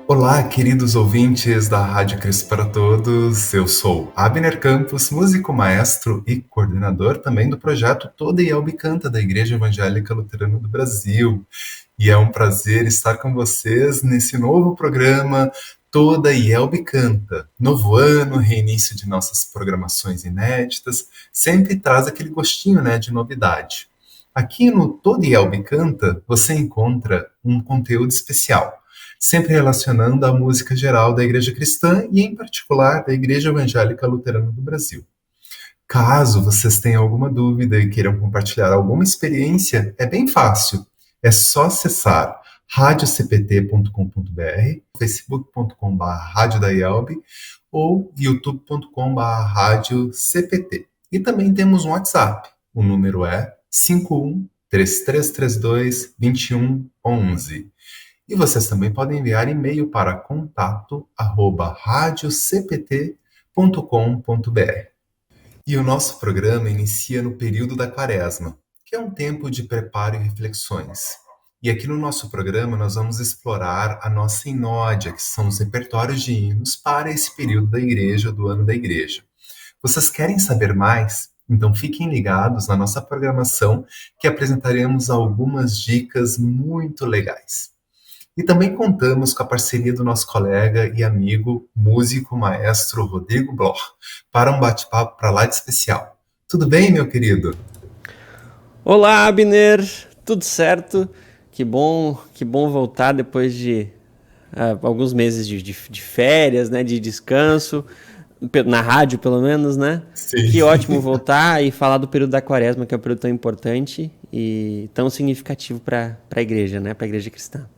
Olá, queridos ouvintes da Rádio Cristo para Todos. Eu sou Abner Campos, músico maestro e coordenador também do projeto Toda Ielbe Canta da Igreja Evangélica Luterana do Brasil. E é um prazer estar com vocês nesse novo programa Toda Ielbe Canta. Novo ano, reinício de nossas programações inéditas, sempre traz aquele gostinho, de novidade. Aqui no Toda Ielbe Canta, você encontra um conteúdo especial, sempre relacionando a música geral da Igreja Cristã e, em particular, da Igreja Evangélica Luterana do Brasil. Caso vocês tenham alguma dúvida e queiram compartilhar alguma experiência, é bem fácil. É só acessar radiocpt.com.br, facebook.com.br Rádio da IELB ou youtube.com.br Rádio CPT. E também temos um WhatsApp. O número é 51 3332 2111. E vocês também podem enviar e-mail para contato@radiocpt.com.br. E o nosso programa inicia no período da Quaresma, que é um tempo de preparo e reflexões. E aqui no nosso programa nós vamos explorar a nossa inódia, que são os repertórios de hinos para esse período da igreja, do ano da igreja. Vocês querem saber mais? Então fiquem ligados na nossa programação, que apresentaremos algumas dicas muito legais. E também contamos com a parceria do nosso colega e amigo, músico, maestro Rodrigo Bloch, para um bate-papo para lá de especial. Tudo bem, meu querido? Olá, Abner, tudo certo? Que bom voltar depois de alguns meses de férias, né, de descanso, na rádio pelo menos, né? Que ótimo Sim. voltar e falar do período da Quaresma, que é um período tão importante e tão significativo para a igreja, né, para a igreja cristã.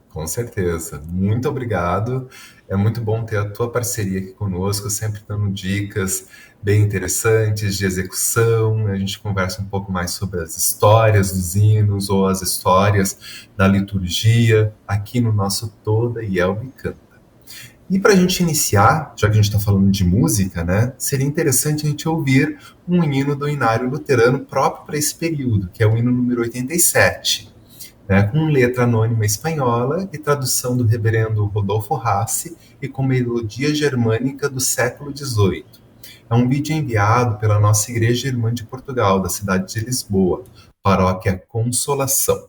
Com certeza. Muito obrigado. É muito bom ter a tua parceria aqui conosco, sempre dando dicas bem interessantes de execução. A gente conversa um pouco mais sobre as histórias dos hinos ou as histórias da liturgia aqui no nosso Toda Ielbe Canta. E para a gente iniciar, já que a gente está falando de música, seria interessante a gente ouvir um hino do Inário Luterano próprio para esse período, que é o hino número 87, com letra anônima espanhola e tradução do reverendo Rodolfo Rassi e com melodia germânica do século XVIII. É um vídeo enviado pela nossa Igreja Irmã de Portugal, da cidade de Lisboa, paróquia Consolação,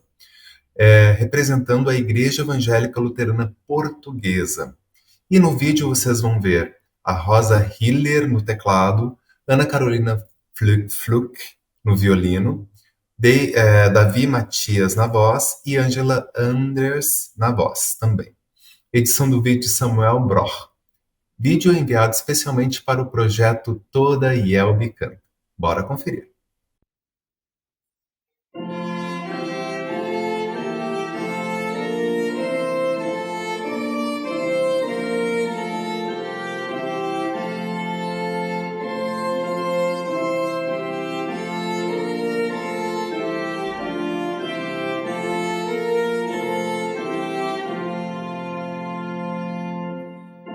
representando a Igreja Evangélica Luterana Portuguesa. E no vídeo vocês vão ver a Rosa Hiller no teclado, Ana Carolina Fluck no violino, Davi Matias na voz e Angela Anders na voz também. Edição do vídeo Samuel Broch. Vídeo enviado especialmente para o projeto Toda Ielbe Canta. Bora conferir.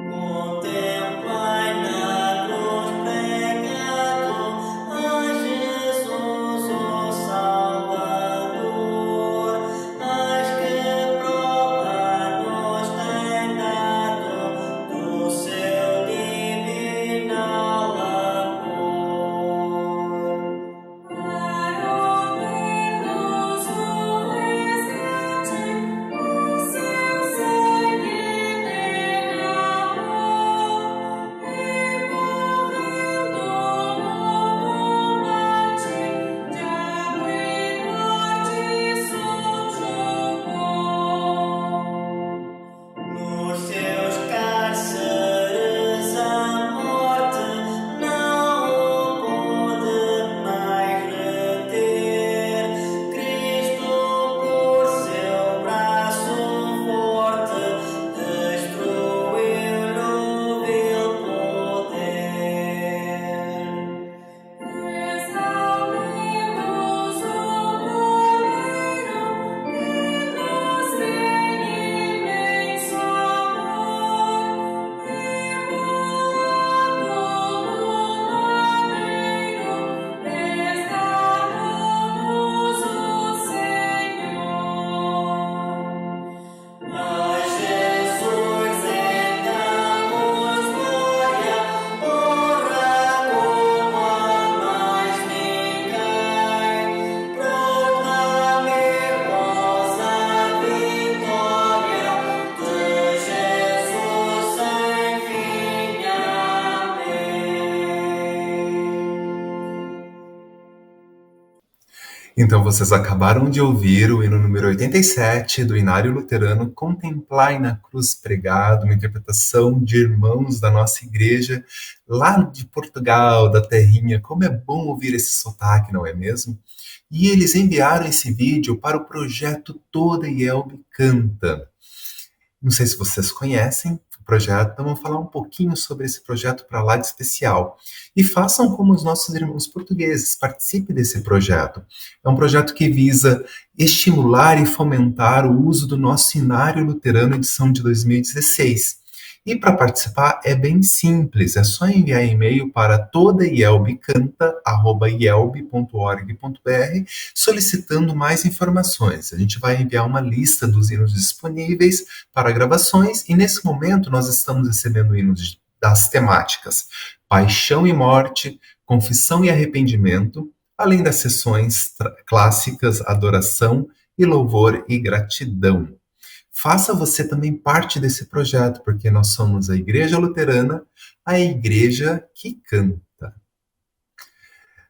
Contemplai na cruz pregado a Então, vocês acabaram de ouvir o hino número 87 do Inário Luterano, Contemplai na Cruz Pregado, uma interpretação de irmãos da nossa igreja, lá de Portugal, da terrinha. Como é bom ouvir esse sotaque, não é mesmo? E eles enviaram esse vídeo para o projeto Toda IELB Canta. Não sei se vocês conhecem o projeto, então vamos falar um pouquinho sobre esse projeto para lá de especial. E façam como os nossos irmãos portugueses, participe desse projeto. É um projeto que visa estimular e fomentar o uso do nosso Inário Luterano edição de 2016. E para participar é bem simples, é só enviar e-mail para todaielbcanta@ielb.org.br solicitando mais informações. A gente vai enviar uma lista dos hinos disponíveis para gravações e nesse momento nós estamos recebendo hinos das temáticas Paixão e Morte, Confissão e Arrependimento, além das sessões clássicas Adoração e Louvor e Gratidão. Faça você também parte desse projeto, porque nós somos a Igreja Luterana, a igreja que canta.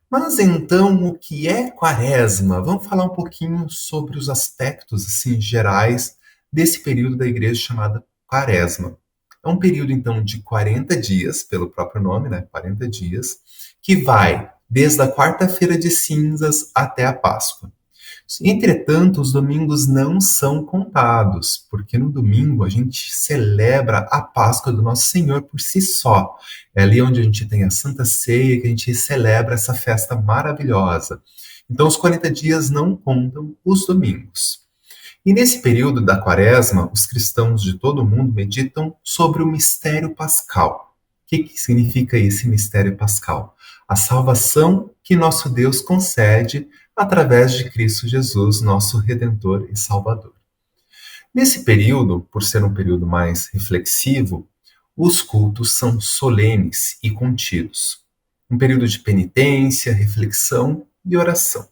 Mas então, o que é Quaresma? Vamos falar um pouquinho sobre os aspectos assim, gerais desse período da igreja chamada Quaresma. É um período, então, de 40 dias, pelo próprio nome, né? 40 dias, que vai desde a quarta-feira de cinzas até a Páscoa. Entretanto, os domingos não são contados, porque no domingo a gente celebra a Páscoa do Nosso Senhor por si só. É ali onde a gente tem a Santa Ceia, que a gente celebra essa festa maravilhosa. Então, os 40 dias não contam os domingos. E nesse período da Quaresma, os cristãos de todo o mundo meditam sobre o mistério pascal. O que significa esse mistério pascal? A salvação que nosso Deus concede através de Cristo Jesus, nosso Redentor e Salvador. Nesse período, por ser um período mais reflexivo, os cultos são solenes e contidos. Um período de penitência, reflexão e oração.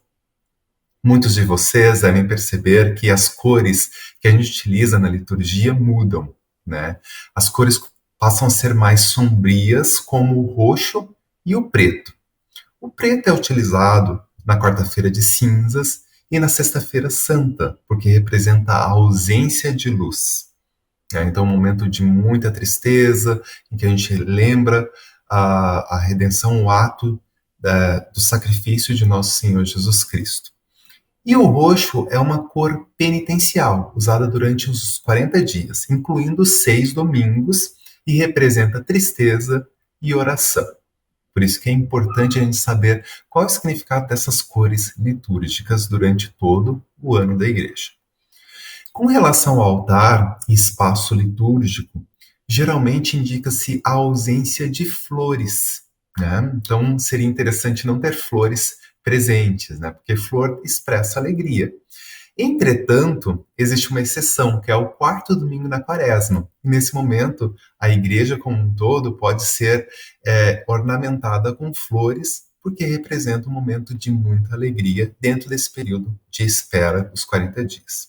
Muitos de vocês devem perceber que as cores que a gente utiliza na liturgia mudam, né? As cores passam a ser mais sombrias, como o roxo e o preto. O preto é utilizado na quarta-feira de cinzas e na sexta-feira santa, porque representa a ausência de luz. Então, um momento de muita tristeza, em que a gente lembra a redenção, o ato do sacrifício de nosso Senhor Jesus Cristo. E o roxo é uma cor penitencial, usada durante os 40 dias, incluindo 6 domingos, e representa tristeza e oração. Por isso que é importante a gente saber qual é o significado dessas cores litúrgicas durante todo o ano da igreja. Com relação ao altar e espaço litúrgico, geralmente indica-se a ausência de flores, né? Então, seria interessante não ter flores presentes, né? Porque flor expressa alegria. Entretanto, existe uma exceção, que é o quarto domingo da Quaresma. E nesse momento, a igreja como um todo pode ser ornamentada com flores, porque representa um momento de muita alegria dentro desse período de espera dos 40 dias.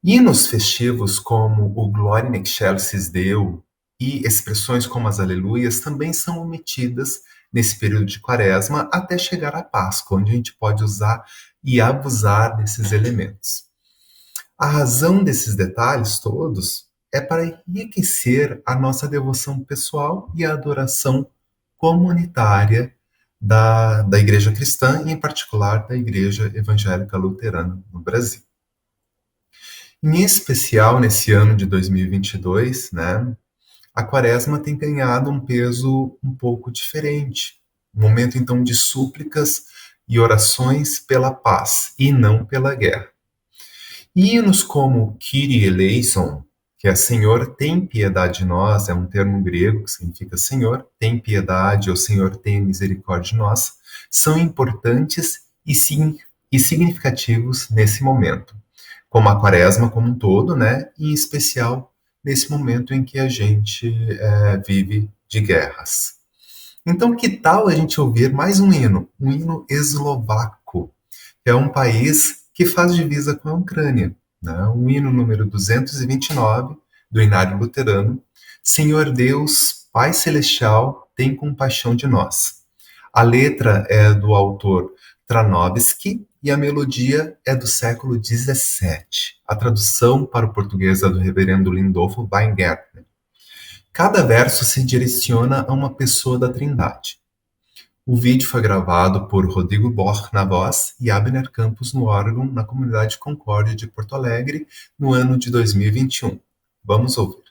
Hinos festivos como o Gloria in Excelsis Deo e expressões como as Aleluias também são omitidas nesse período de Quaresma até chegar à Páscoa, onde a gente pode usar e abusar desses elementos. A razão desses detalhes todos é para enriquecer a nossa devoção pessoal e a adoração comunitária da igreja cristã e, em particular, da igreja evangélica luterana no Brasil. Em especial, nesse ano de 2022, né, a Quaresma tem ganhado um peso um pouco diferente. Um momento, então, de súplicas e orações pela paz, e não pela guerra. Hinos como Kyrie eleison, que é Senhor, tem piedade de nós, é um termo grego que significa Senhor, tem piedade, ou Senhor, tem misericórdia de nós, são importantes e significativos nesse momento. Como a Quaresma como um todo, né? E em especial nesse momento em que a gente vive de guerras. Então, que tal a gente ouvir mais um hino eslovaco, que é um país que faz divisa com a Ucrânia, né? O hino número 229 do Inário Luterano, Senhor Deus, Pai Celestial, tem compaixão de nós. A letra é do autor Tranovski e a melodia é do século XVII. A tradução para o português é do reverendo Lindolfo Weingärtner. Cada verso se direciona a uma pessoa da Trindade. O vídeo foi gravado por Rodrigo Borch na voz e Abner Campos no órgão na comunidade Concórdia de Porto Alegre no ano de 2021. Vamos ouvir.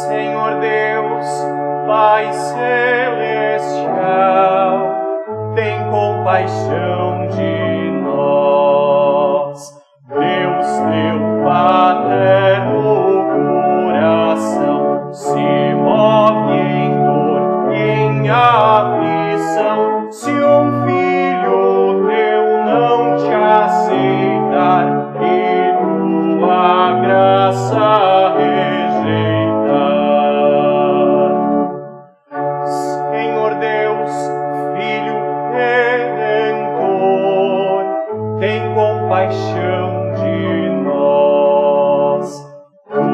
Senhor Deus, Pai celestial, tem compaixão de nós. Deus, teu paterno coração se move em dor e em aflição. Se um filho teu não te aceitar e tua graça rejeitar, Senhor Deus, Filho Redentor, tem compaixão de nós. Tu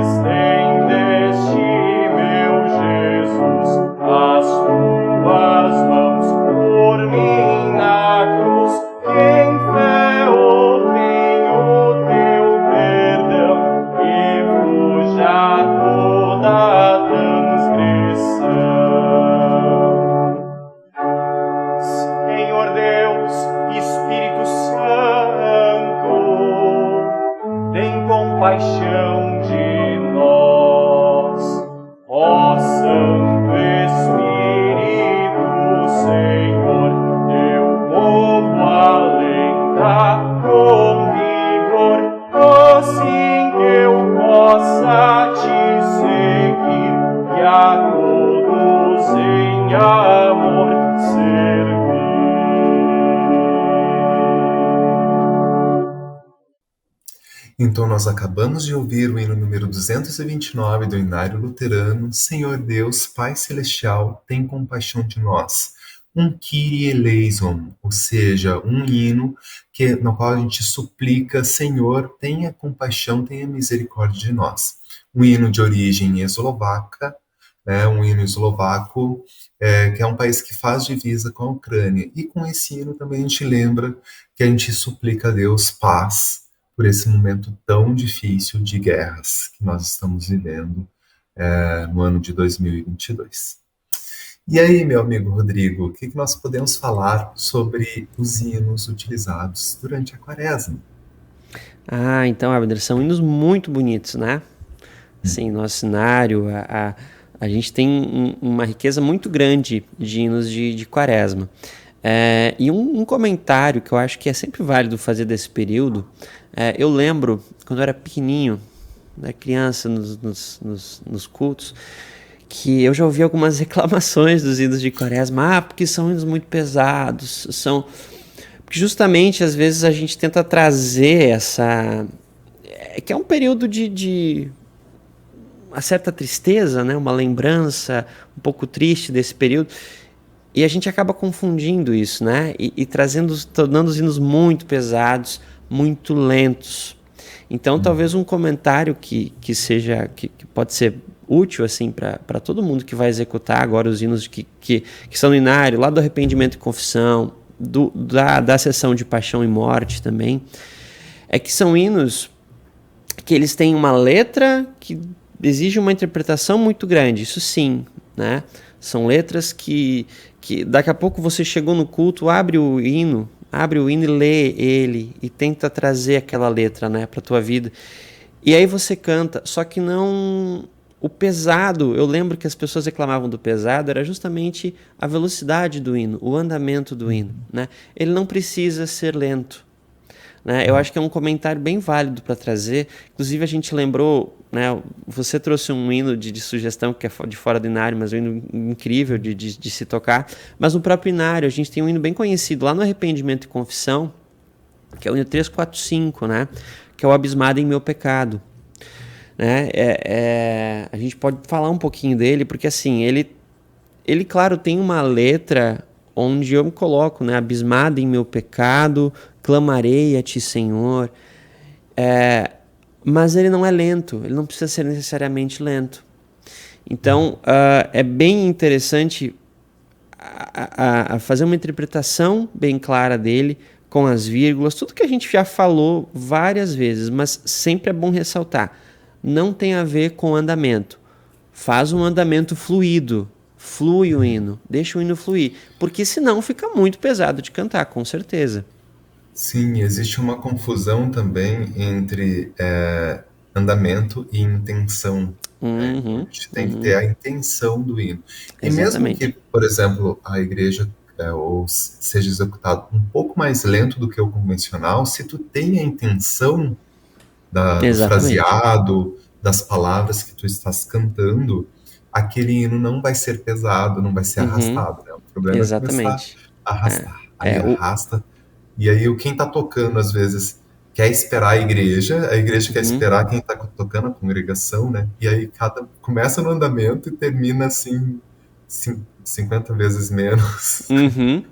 estendeste, meu Jesus, as tuas mãos por mim na cruz. Em fé obtenho teu perdão e fuja toda transgressão. Senhor Deus, Espírito Santo, tem compaixão de nós. Ó Santo Espírito, Senhor, teu povo alenta com vigor, assim que eu possa te seguir e a todos em amor servir. Então nós acabamos de ouvir o hino número 229 do Inário Luterano, Senhor Deus, Pai Celestial, tem compaixão de nós. Um Kyrie eleison, ou seja, um hino no qual a gente suplica, Senhor, tenha compaixão, tenha misericórdia de nós. Um hino de origem eslovaca, um hino eslovaco, que é um país que faz divisa com a Ucrânia. E com esse hino também a gente lembra que a gente suplica a Deus paz por esse momento tão difícil de guerras que nós estamos vivendo no ano de 2022. E aí, meu amigo Rodrigo, o que nós podemos falar sobre os hinos utilizados durante a Quaresma? Ah, então, Abner, são hinos muito bonitos, né? Sim, nosso cenário, a gente tem uma riqueza muito grande de hinos de Quaresma. E um comentário que eu acho que é sempre válido fazer desse período, eu lembro, quando eu era pequenininho, criança, nos cultos, que eu já ouvi algumas reclamações dos hinos de Quaresma, porque são hinos muito pesados, porque justamente, às vezes, a gente tenta trazer que é um período de uma certa tristeza, né? Uma lembrança um pouco triste desse período, e a gente acaba confundindo isso, né? E tornando os hinos muito pesados, muito lentos. Então, talvez um comentário que pode ser útil assim, para todo mundo que vai executar agora os hinos que são no inário, lá do arrependimento e confissão, da sessão de paixão e morte também, é que são hinos que eles têm uma letra que exige uma interpretação muito grande, isso sim, né? São letras que daqui a pouco você chegou no culto, abre o hino e lê ele e tenta trazer aquela letra, né, para a tua vida. E aí você canta, só que não... O pesado, eu lembro que as pessoas reclamavam do pesado, era justamente a velocidade do hino, o andamento do hino, né? Ele não precisa ser lento, né? Eu acho que é um comentário bem válido para trazer. Inclusive a gente lembrou, né? Você trouxe um hino de sugestão que é de fora do inário, mas um hino incrível de se tocar. Mas no próprio inário a gente tem um hino bem conhecido lá no Arrependimento e Confissão, que é o hino 345, né? Que é o Abismado em Meu Pecado. Né? A gente pode falar um pouquinho dele, porque assim, ele claro, tem uma letra onde eu me coloco, né? Abismado em meu pecado, clamarei a ti, Senhor. Mas ele não é lento, ele não precisa ser necessariamente lento. Então, é bem interessante a fazer uma interpretação bem clara dele, com as vírgulas, tudo que a gente já falou várias vezes, mas sempre é bom ressaltar. Não tem a ver com andamento. Faz um andamento fluido, flui o hino, deixa o hino fluir, porque senão fica muito pesado de cantar, com certeza. Sim, existe uma confusão também entre andamento e intenção, né? Então, a gente tem que ter a intenção do hino. E mesmo que, Exatamente. por exemplo, a igreja ou seja executado um pouco mais lento do que o convencional, se tu tem a intenção do Exatamente. fraseado, das palavras que tu estás cantando, aquele hino não vai ser pesado, não vai ser Uhum, arrastado, né? O problema é começar exatamente. a É, arrastar. Aí o, arrasta, e aí quem está tocando, às vezes, quer esperar a igreja quer uhum, esperar quem está tocando, a congregação, né? E aí começa no andamento e termina assim, 50 vezes menos. uhum,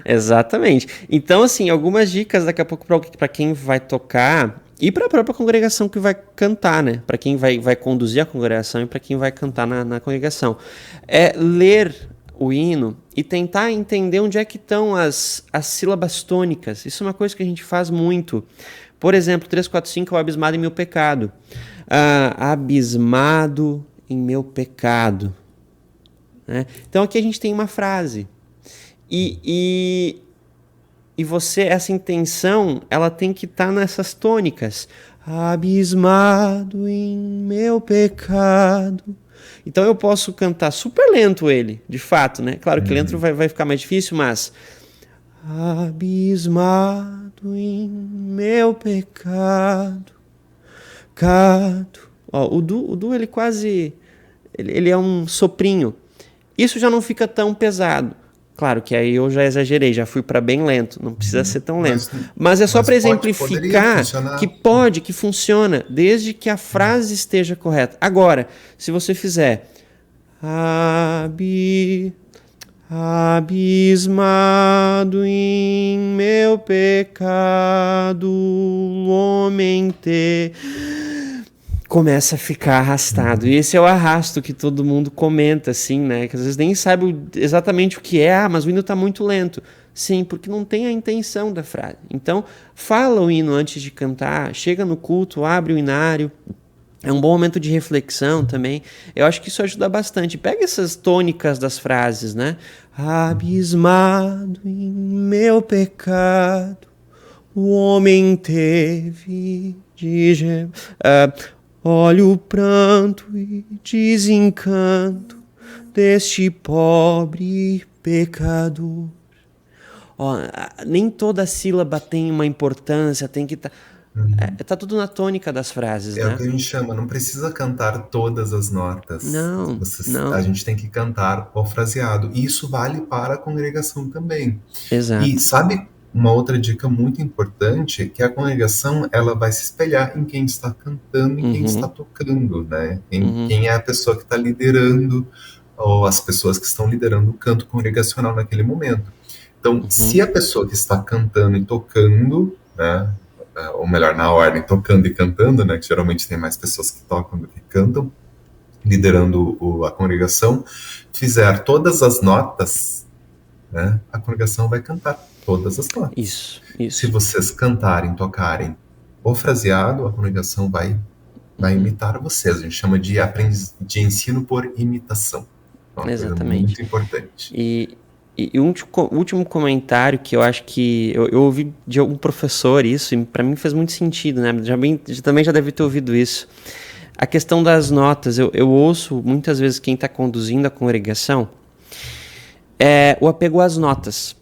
exatamente. Então, assim, algumas dicas daqui a pouco para quem vai tocar e para a própria congregação que vai cantar, né? Para quem vai conduzir a congregação e para quem vai cantar na congregação. É ler o hino e tentar entender onde é que estão as sílabas tônicas. Isso é uma coisa que a gente faz muito. Por exemplo, 345 é o abismado em meu pecado. Abismado em meu pecado. Né? Então aqui a gente tem uma frase. E você, essa intenção, ela tem que estar nessas tônicas. Abismado em meu pecado. Então eu posso cantar super lento ele, de fato, né? Claro que lento Uhum. vai ficar mais difícil, mas abismado em meu pecado, cado. Ó, o do ele quase, ele é um soprinho. Isso já não fica tão pesado. Claro que aí eu já exagerei, já fui para bem lento, não precisa Uhum. ser tão lento. Mas é só para Poderia exemplificar que funcionar. pode, que funciona, desde que a frase esteja correta. Agora, se você fizer abismado em meu pecado, o homem começa a ficar arrastado. E Uhum. esse é o arrasto que todo mundo comenta, assim, né? Que às vezes nem sabe exatamente o que é, mas o hino tá muito lento. Sim, porque não tem a intenção da frase. Então, fala o hino antes de cantar, chega no culto, abre o inário. É um bom momento de reflexão também. Eu acho que isso ajuda bastante. Pega essas tônicas das frases, né? Abismado em meu pecado, o homem teve de olha o pranto e desencanto deste pobre pecador. Ó, nem toda sílaba tem uma importância, tem que Uhum. tá tudo na tônica das frases, É o né? que a gente chama, não precisa cantar todas as notas. Não, A não. gente tem que cantar o fraseado. E isso vale para a congregação também. E Exato. sabe uma outra dica muito importante, que a congregação ela vai se espelhar em quem está cantando e quem está Uhum, tocando, né? Em uhum, quem é a pessoa que está liderando ou as pessoas que estão liderando o canto congregacional naquele momento. Então, uhum, se a pessoa que está cantando e tocando, né, ou melhor, na ordem, tocando e cantando, né, que geralmente tem mais pessoas que tocam do que cantam, liderando a congregação, fizer todas as notas, né, a congregação vai cantar todas as notas. isso, Se isso. vocês cantarem, tocarem o fraseado, a congregação vai Uhum, imitar vocês. A gente chama de ensino por imitação. É uma coisa exatamente. muito importante. E o último comentário que eu acho que eu ouvi de algum professor isso, e para mim fez muito sentido, né? Também já deve ter ouvido isso. A questão das notas, eu ouço muitas vezes quem está conduzindo a congregação é o apego às notas.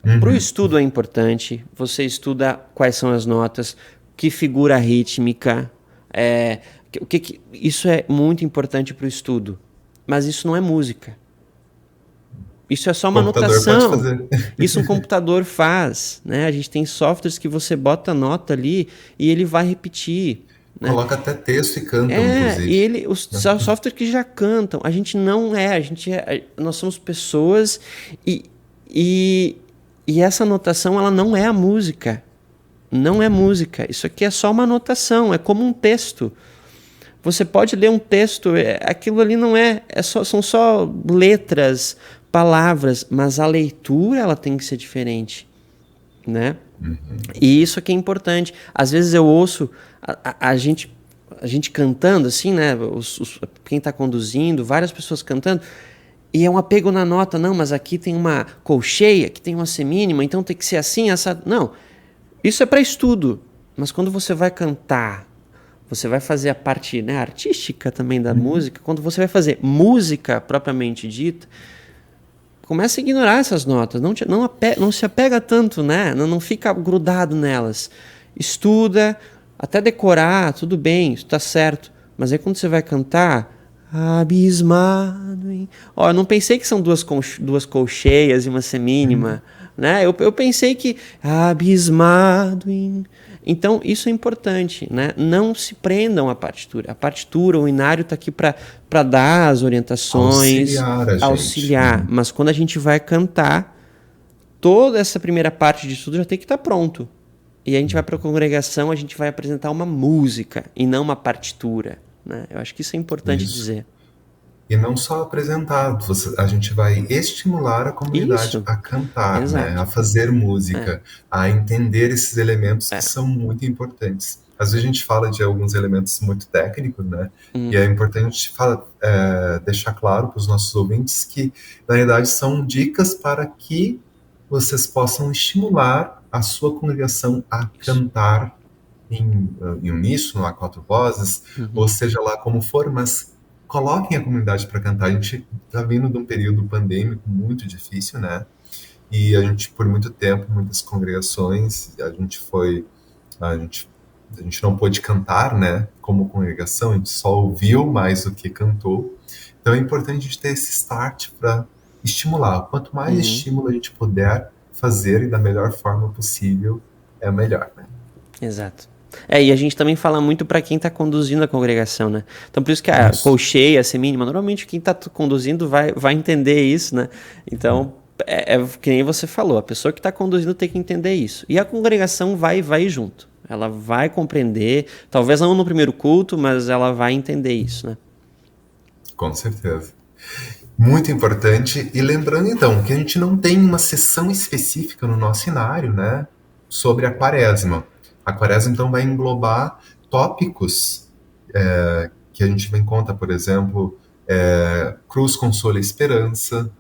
Para o Uhum. estudo é importante, você estuda quais são as notas, que figura rítmica, isso é muito importante para o estudo. Mas isso não é música. Isso é só O uma computador pode anotação. fazer. Isso um computador faz, né? A gente tem softwares que você bota a nota ali e ele vai repetir, né? Coloca até texto e cantam, inclusive. Os Né? softwares que já cantam. A gente não é, nós somos pessoas e, e, e essa anotação ela não é a música. Não é música. Isso aqui é só uma anotação, é como um texto. Você pode ler um texto, aquilo ali não são só letras, palavras, mas a leitura ela tem que ser diferente, né? E isso aqui é importante. Às vezes eu ouço a gente cantando assim, né? Quem está conduzindo, várias pessoas cantando, e é um apego na nota. Não, mas aqui tem uma colcheia, aqui tem uma semínima, então tem que ser assim, essa. Não, isso é para estudo. Mas quando você vai cantar, você vai fazer a parte, né, artística também da música. Quando você vai fazer música propriamente dita, começa a ignorar essas notas. Não se apega tanto, né? Não fica grudado nelas. Estuda, até decorar, tudo bem, isso tá certo. Mas aí quando você vai cantar, abismado, hein? Ó, eu não pensei que são duas colcheias e uma semínima, né? Eu pensei que abismado, hein? Então, isso é importante, né? Não se prendam à partitura. A partitura, o inário está aqui para dar as orientações, auxiliar. Mas quando a gente vai cantar, toda essa primeira parte de estudo já tem que estar pronto. E a gente vai para a congregação, a gente vai apresentar uma música e não uma partitura, né? Eu acho que isso é importante dizer. E não só apresentar, a gente vai estimular a comunidade a cantar, né? A fazer música, a entender esses elementos que são muito importantes. Às vezes a gente fala de alguns elementos muito técnicos, né? E é importante deixar claro para os nossos ouvintes que, na realidade, são dicas para que vocês possam estimular a sua congregação a cantar em uníssono, a 4 vozes, ou seja lá como for, mas coloquem a comunidade para cantar. A gente está vindo de um período pandêmico muito difícil, né? E a gente, por muito tempo, muitas congregações, a gente não pôde cantar, né? Como congregação, a gente só ouviu mais do que cantou. Então é importante a gente ter esse start para estimular. Quanto mais estímulo a gente puder fazer e da melhor forma possível, é melhor, né? Exato. E a gente também fala muito para quem está conduzindo a congregação, né? Então, por isso que a colcheia, a semínima, normalmente quem está conduzindo vai entender isso, né? Então, que nem você falou, a pessoa que está conduzindo tem que entender isso. E a congregação vai junto. Ela vai compreender, talvez não no primeiro culto, mas ela vai entender isso, né? Com certeza. Muito importante. E lembrando, então, que a gente não tem uma sessão específica no nosso inário, né? Sobre a quaresma. A quaresma, então, vai englobar tópicos que a gente encontra, por exemplo, Cruz, Consolo e Esperança,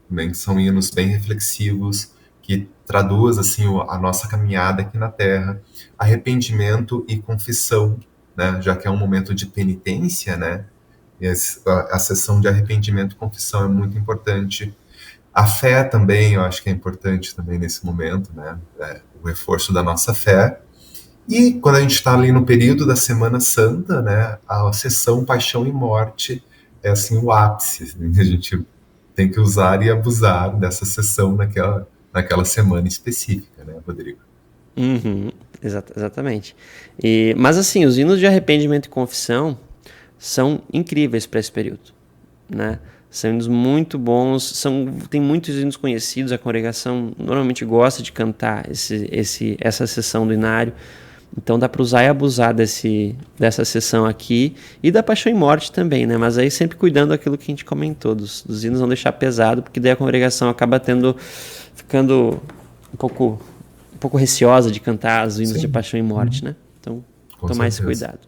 também são hinos bem reflexivos, que traduz assim, a nossa caminhada aqui na Terra, arrependimento e confissão, né? Já que é um momento de penitência, né? E a sessão de arrependimento e confissão é muito importante. A fé também, eu acho que é importante também nesse momento, né? O reforço da nossa fé. E quando a gente está ali no período da Semana Santa, né, a sessão Paixão e Morte é assim o ápice, né? A gente tem que usar e abusar dessa sessão naquela semana específica, né, Rodrigo? Exatamente. Mas assim, os hinos de arrependimento e confissão são incríveis para esse período, né? São hinos muito bons, tem muitos hinos conhecidos, a congregação normalmente gosta de cantar essa sessão do inário. Então dá para usar e abusar dessa sessão aqui e da Paixão e Morte também, né? Mas aí sempre cuidando daquilo que a gente comentou, dos hinos não deixar pesado, porque daí a congregação acaba ficando um pouco receosa de cantar os hinos de Paixão e Morte, né? Então tomar esse cuidado.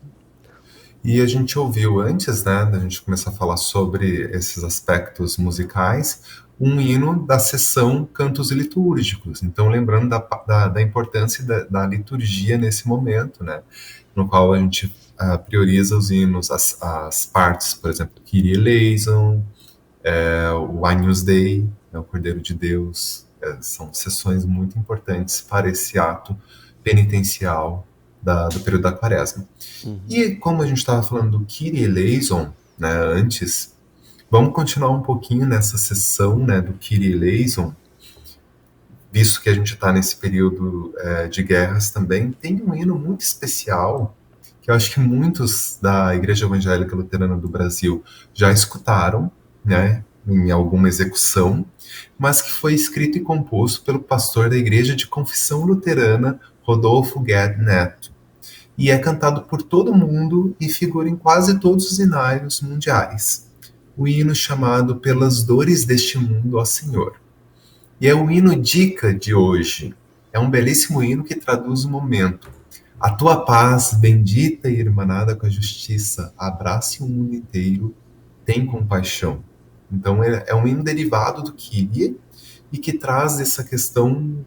E a gente ouviu antes, né, da gente começar a falar sobre esses aspectos musicais, um hino da sessão Cantos Litúrgicos. Então, lembrando da importância da liturgia nesse momento, né, no qual a gente prioriza os hinos, as partes, por exemplo, Kyrie eleison, o Agnus Dei, né, o Cordeiro de Deus. São sessões muito importantes para esse ato penitencial do período da quaresma. E como a gente estava falando do Kyrie eleison, né, antes, vamos continuar um pouquinho nessa sessão, né, do Kyrie eleison, visto que a gente está nesse período de guerras também. Tem um hino muito especial que eu acho que muitos da Igreja Evangélica Luterana do Brasil já escutaram, né, em alguma execução, mas que foi escrito e composto pelo pastor da Igreja de Confissão Luterana, Rodolfo Gued Neto. e é cantado por todo mundo e figura em quase todos os hinários mundiais. O hino chamado Pelas Dores deste Mundo, ó Senhor. E é o hino dica de hoje. É um belíssimo hino que traduz o momento. A tua paz, bendita e irmanada com a justiça, abrace o mundo inteiro, tem compaixão. Então é um hino derivado do Kyrie e que traz essa questão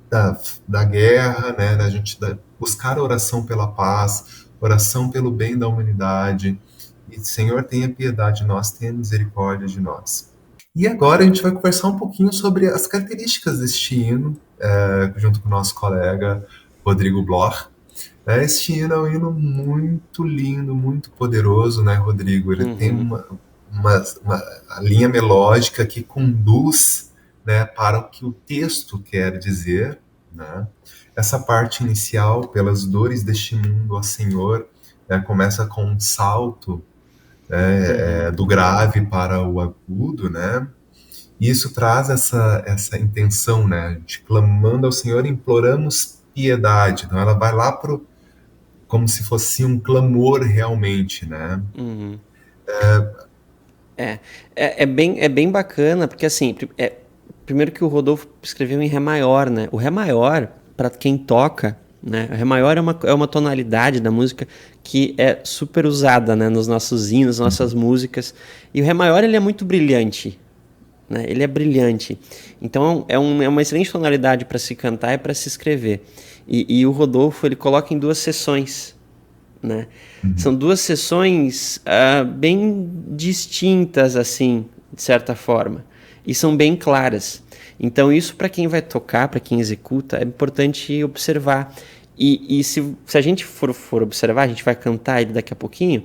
da guerra, né, da gente buscar a oração pela paz, oração pelo bem da humanidade. E Senhor, tenha piedade de nós, tenha misericórdia de nós. E agora a gente vai conversar um pouquinho sobre as características deste hino, junto com o nosso colega Rodrigo Bloch. Este hino é um hino muito lindo, muito poderoso, né, Rodrigo? Ele tem uma linha melódica que conduz, né, para o que o texto quer dizer, né? Essa parte inicial, pelas dores deste mundo, ó Senhor, começa com um salto, do grave para o agudo, né? E isso traz essa intenção, né? De clamando ao Senhor, imploramos piedade. Então ela vai lá como se fosse um clamor realmente, né? Uhum. É bem bacana, porque assim, primeiro que o Rodolfo escreveu em Ré maior, né? O Ré maior, para quem toca, né? O Ré maior é uma tonalidade da música que é super usada, né? Nos nossos hinos, nas nossas músicas. E o Ré maior, ele é muito brilhante, né? Ele é brilhante. Então é uma excelente tonalidade para se cantar e para se escrever. E o Rodolfo, ele coloca em 2 sessões, né? São 2 sessões bem distintas, assim, de certa forma, e são bem claras. Então isso, para quem vai tocar, para quem executa, é importante observar. E se a gente for observar, a gente vai cantar ele daqui a pouquinho,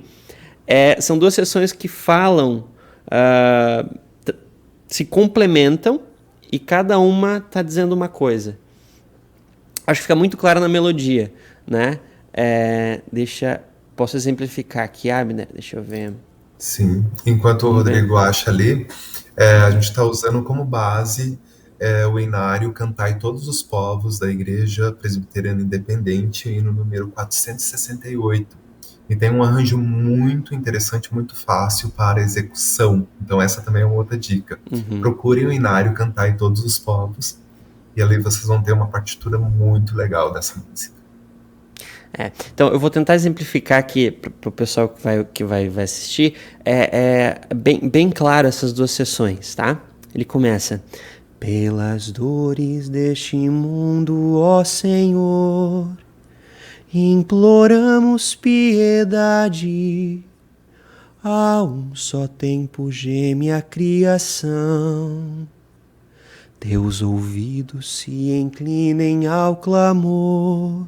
são 2 sessões que falam, se complementam, e cada uma está dizendo uma coisa. Acho que fica muito claro na melodia, né? Posso exemplificar aqui, Abner? Deixa eu ver. Sim, enquanto o Rodrigo acha ali, a gente está usando como base o hinário Cantai Todos os Povos da Igreja Presbiteriana Independente, hino número 468. E tem um arranjo muito interessante, muito fácil para execução. Então essa também é uma outra dica. Procurem o hinário Cantai Todos os Povos, e ali vocês vão ter uma partitura muito legal dessa música. Então, eu vou tentar exemplificar aqui para o pessoal que vai assistir. Bem claro essas 2 sessões, tá? Ele começa: pelas dores deste mundo, ó Senhor, imploramos piedade. A um só tempo geme a criação. Teus ouvidos se inclinem ao clamor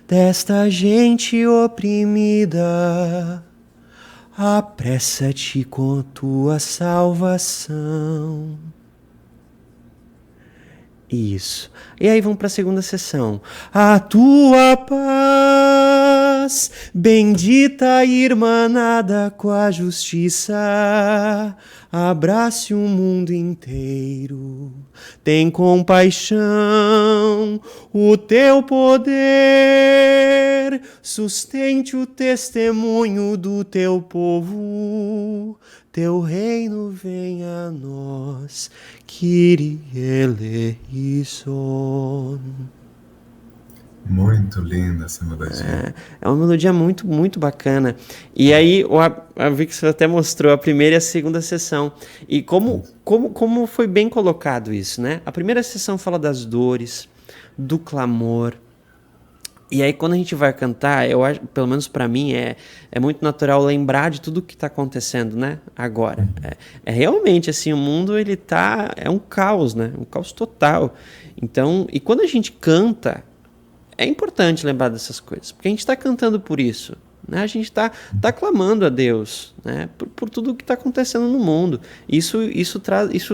desta gente oprimida. Apressa-te com tua salvação. Isso. E aí vamos para a segunda sessão. A tua paz, bendita e irmanada com a justiça, abrace o mundo inteiro. Tem compaixão, o teu poder sustente o testemunho do teu povo. Teu reino venha a nós, Kyrie eleison. Muito linda essa melodia. É uma melodia muito, muito bacana. E aí, a Vix até mostrou a primeira e a segunda sessão. E como foi bem colocado isso, né? A primeira sessão fala das dores, do clamor. E aí, quando a gente vai cantar, eu acho, pelo menos para mim, é muito natural lembrar de tudo que está acontecendo, né? Agora. Realmente, assim, o mundo, ele é um caos, né? Um caos total. Então, e quando a gente canta, é importante lembrar dessas coisas, porque a gente está cantando por isso, né? A gente está clamando a Deus, né? Por tudo que está acontecendo no mundo. Isso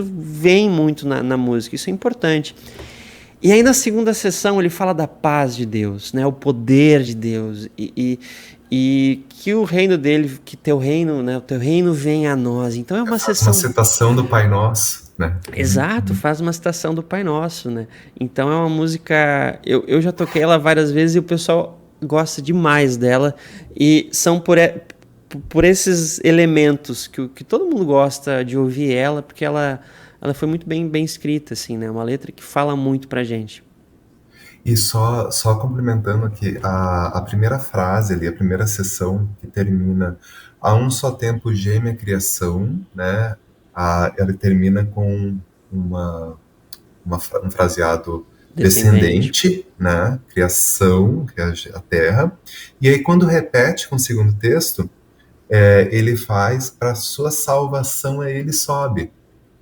vem muito na música, isso é importante. E aí na segunda sessão ele fala da paz de Deus, né? O poder de Deus e que o reino dele, que teu reino, né? O teu reino venha a nós. Então é uma sessão... Uma citação do Pai Nosso. né? Exato, faz uma citação do Pai Nosso, né? Então é uma música. Eu já toquei ela várias vezes e o pessoal gosta demais dela. E são por esses elementos que todo mundo gosta de ouvir ela, porque ela foi muito bem escrita, assim, né? Uma letra que fala muito pra gente. E só complementando aqui, a primeira frase ali, a primeira seção que termina a um só tempo geme a criação, né? Ela termina com um fraseado Descendente. descendente, né? Criação, que é a terra. E aí quando repete com o segundo texto, ele faz para sua salvação, ele sobe,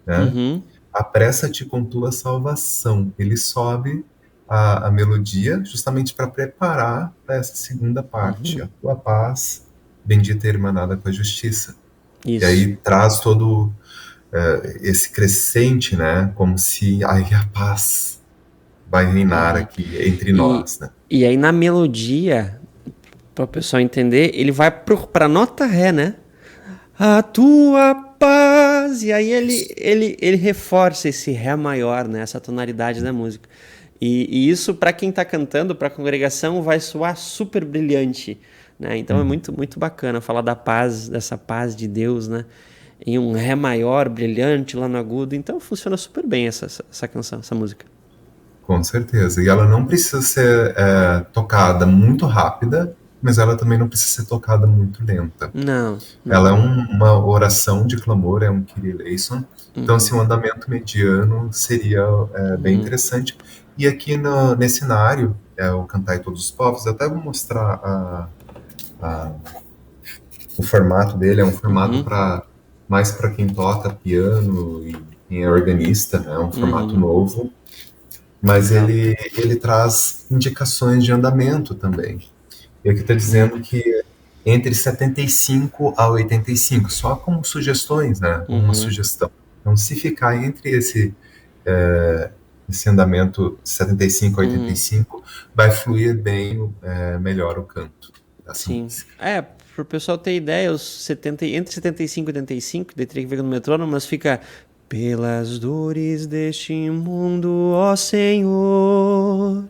né? Uhum, Apressa-te com tua salvação. Ele sobe a melodia justamente para preparar para essa segunda parte. uhum. A tua paz, bendita e irmanada com a justiça. E Isso. aí traz todo esse crescente, né? Como se aí a paz vai reinar Uhum. aqui entre E, nós, né? e aí na melodia, para o pessoal entender, ele vai pra nota Ré, né? A tua paz. E aí ele reforça esse Ré maior, né? Essa tonalidade da música. E isso, para quem está cantando, para a congregação, vai soar super brilhante, né? Então é Uhum. muito bacana falar da paz, dessa paz de Deus, né? Em um Ré maior, brilhante, lá no agudo. Então funciona super bem essa canção, essa música. Com certeza. E ela não precisa ser tocada muito rápida, mas ela também não precisa ser tocada muito lenta. Não, Ela não. é uma oração de clamor, é um Kyrie eleison. Então, Uhum, assim, um andamento mediano seria bem uhum, interessante. E aqui nesse cenário, o Cantai Todos os Povos, eu até vou mostrar a- o formato dele. É um formato uhum, mais para quem toca piano e quem é organista, né? É um formato uhum. novo, mas Legal. ele traz indicações de andamento também. E aqui está Uhum, dizendo que entre 75 a 85, só como sugestões, né? Como uma uhum, sugestão. Então, se ficar entre esse andamento de 75 a uhum. 85, vai fluir bem, melhor o canto dessa Sim. música. Pro pessoal ter ideia, entre 75 e 85, daí teria que ver no metrônomo, mas fica pelas dores deste mundo, ó Senhor,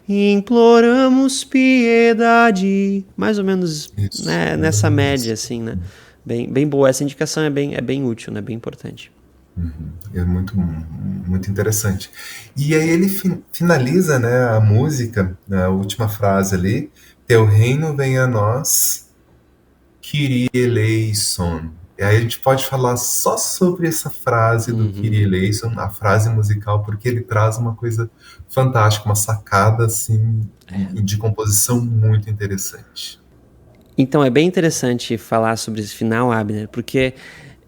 imploramos piedade. Mais ou menos, Isso, né, mais ou nessa menos média, isso. assim, né? Bem boa. Essa indicação é bem útil, né? Bem importante. É muito interessante. E aí ele finaliza, né, a música, a última frase ali, teu reino venha a nós, Kyrie eleison. E aí a gente pode falar só sobre essa frase do Kyrie Uhum. eleison, a frase musical, porque ele traz uma coisa fantástica, uma sacada assim de composição muito interessante. Então é bem interessante falar sobre esse final, Abner, porque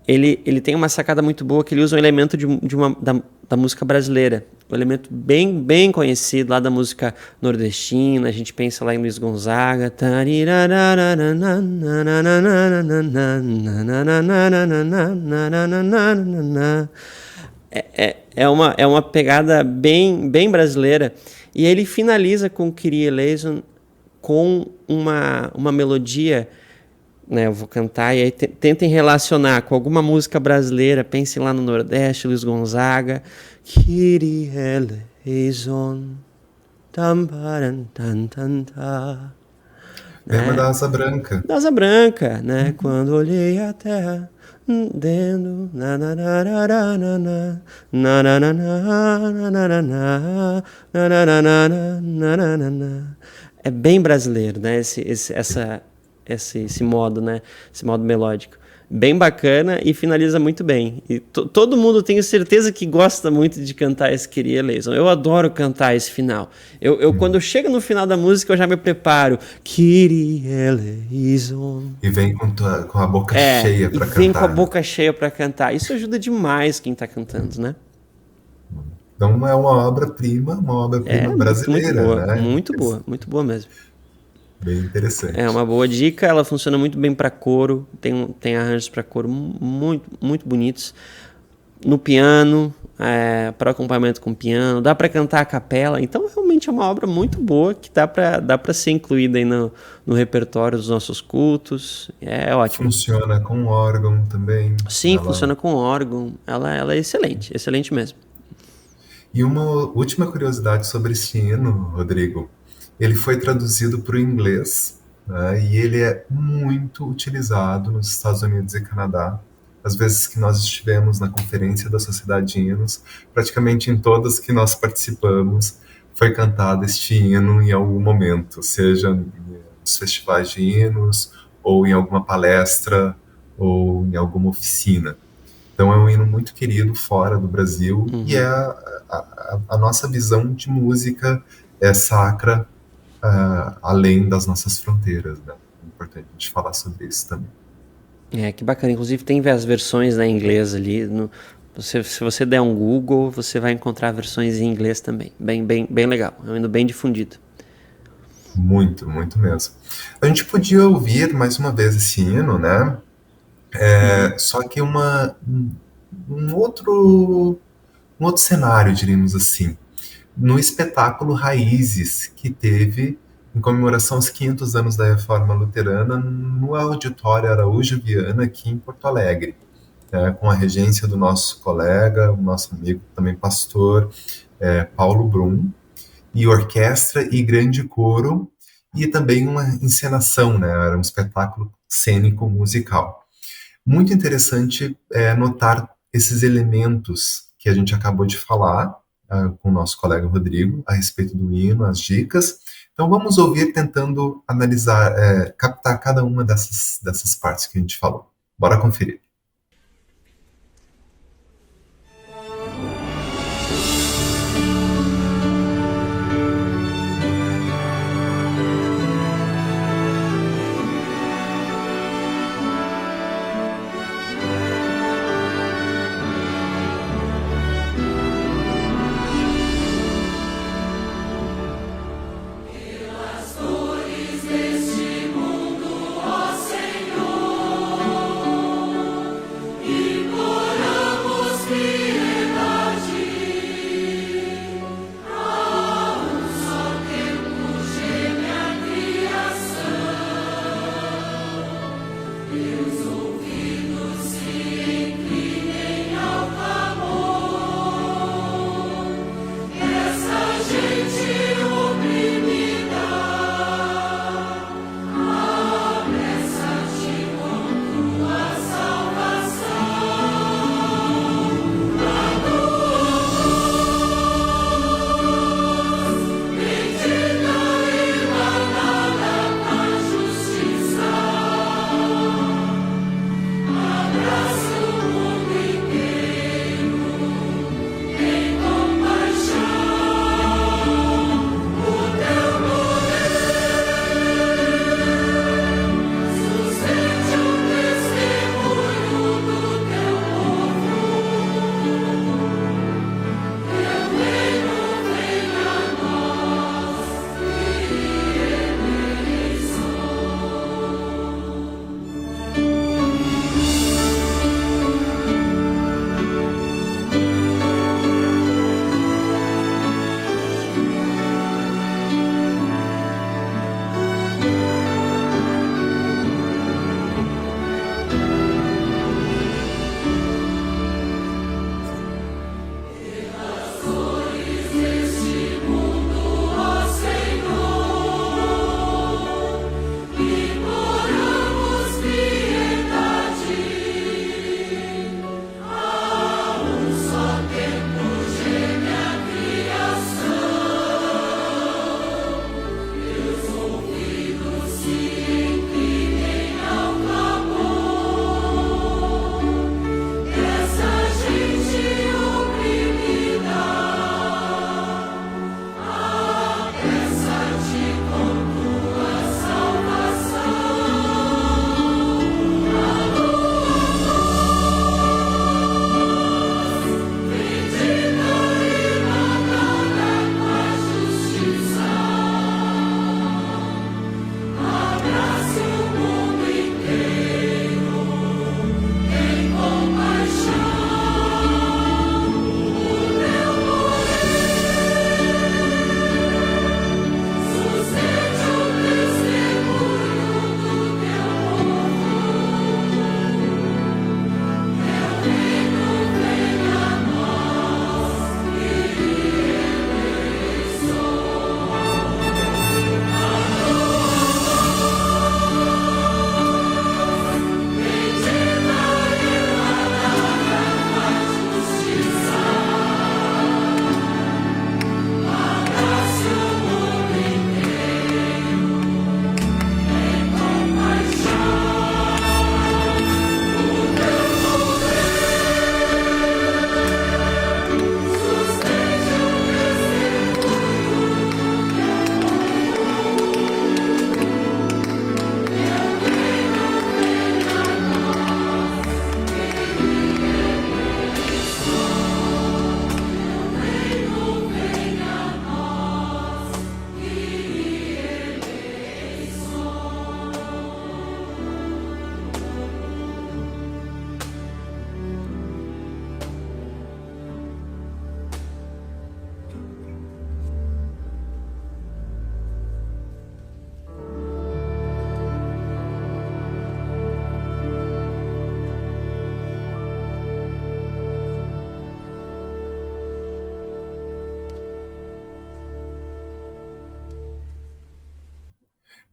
ele tem uma sacada muito boa que ele usa um elemento da música brasileira. Um elemento bem conhecido lá da música nordestina. A gente pensa lá em Luiz Gonzaga. É uma pegada bem brasileira. E ele finaliza com Kyrie eleison com uma melodia, né? Eu vou cantar e aí tentem relacionar com alguma música brasileira. Pensem lá no Nordeste, Luiz Gonzaga. Kyrie eleison, tamparan, tan, tan, ta, Lembra né? da Asa Branca? Da Asa Branca, né? Quando olhei a terra, dentro, na na na na na na na na na na na na na na na. É bem brasileiro, né? Esse modo, né? Esse modo melódico. Bem bacana e finaliza muito bem. E todo mundo tenho certeza que gosta muito de cantar esse Kyrie eleison. Eu adoro cantar esse final. Quando chega no final da música, eu já me preparo. Kyrie eleison. E vem com a boca cheia E para vem com a cantar, né? boca cheia para cantar. Isso ajuda demais quem tá cantando, né? Então é uma obra-prima É muito brasileira, boa, né? muito boa mesmo. Bem É interessante. uma boa dica, ela funciona muito bem para coro, tem arranjos para coro muito bonitos. No piano, para acompanhamento com piano, dá para cantar a capela. Então, realmente é uma obra muito boa que dá para ser incluída aí no repertório dos nossos cultos. É ótimo. Funciona com órgão também. Sim, funciona com órgão. Ela é excelente, excelente mesmo. E uma última curiosidade sobre esse hino, Rodrigo. Ele foi traduzido para o inglês, né, e ele é muito utilizado nos Estados Unidos e Canadá. Às vezes que nós estivemos na conferência da Sociedade de Hinos, praticamente em todas que nós participamos, foi cantado este hino em algum momento, seja nos festivais de hinos, ou em alguma palestra, ou em alguma oficina. Então é um hino muito querido fora do Brasil, e é a nossa visão de música é sacra além das nossas fronteiras, né? É importante a gente falar sobre isso também. Que bacana. Inclusive tem as versões em inglês ali. Se você der um Google, você vai encontrar versões em inglês também. Bem legal. É um hino bem difundido. Muito, muito mesmo. A gente podia ouvir mais uma vez esse hino, né? Só que um outro cenário, diríamos assim. No espetáculo Raízes, que teve em comemoração aos 500 anos da Reforma Luterana, no Auditório Araújo Viana, aqui em Porto Alegre, né, com a regência do nosso colega, o nosso amigo, também pastor, Paulo Brum, e orquestra e grande coro, e também uma encenação, né, era um espetáculo cênico musical. Muito interessante notar esses elementos que a gente acabou de falar, com o nosso colega Rodrigo, a respeito do hino, as dicas. Então vamos ouvir tentando analisar, captar cada uma dessas partes que a gente falou. Bora conferir.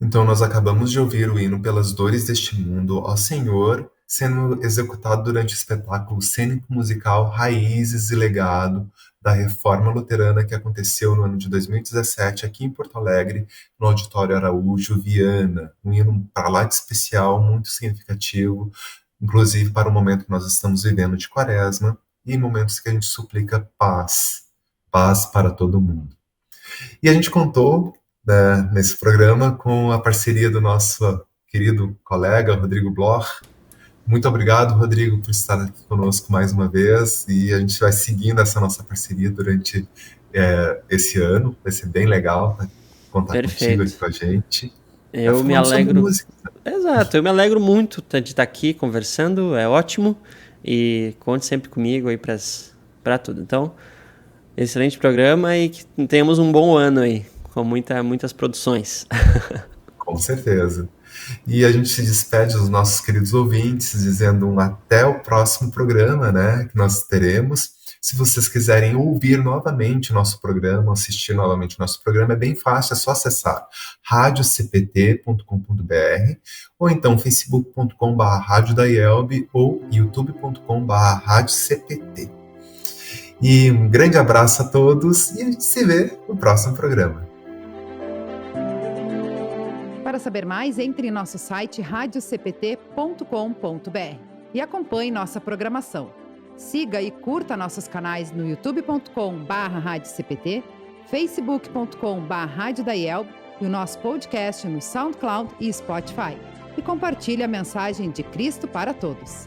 Então, nós acabamos de ouvir o hino Pelas Dores deste Mundo ao Senhor, sendo executado durante o espetáculo cênico-musical Raízes e Legado da Reforma Luterana, que aconteceu no ano de 2017 aqui em Porto Alegre, no Auditório Araújo Viana. Um hino para lá de especial, muito significativo, inclusive para o momento que nós estamos vivendo de Quaresma e momentos que a gente suplica paz, paz para todo mundo. E a gente contou, né, nesse programa com a parceria do nosso querido colega Rodrigo Bloch. Muito obrigado, Rodrigo, por estar aqui conosco mais uma vez, e a gente vai seguindo essa nossa parceria durante esse ano. Vai ser bem legal contar contigo aqui com a gente. Eu me alegro. Exato, eu me alegro muito de estar aqui conversando, é ótimo, e conte sempre comigo aí para tudo. Então, excelente programa e que tenhamos um bom ano aí, com muitas produções. Com certeza. E a gente se despede dos nossos queridos ouvintes, dizendo um até o próximo programa, né, que nós teremos. Se vocês quiserem ouvir novamente o nosso programa, assistir novamente o nosso programa, é bem fácil, é só acessar radiocpt.com.br ou então facebook.com/radiodaielb ou youtube.com/radiocpt. E um grande abraço a todos e a gente se vê no próximo programa. Para saber mais, entre em nosso site radiocpt.com.br e acompanhe nossa programação. Siga e curta nossos canais no youtube.com/radiocpt, facebook.com/radiodaielb e o nosso podcast no SoundCloud e Spotify. E compartilhe a mensagem de Cristo para todos.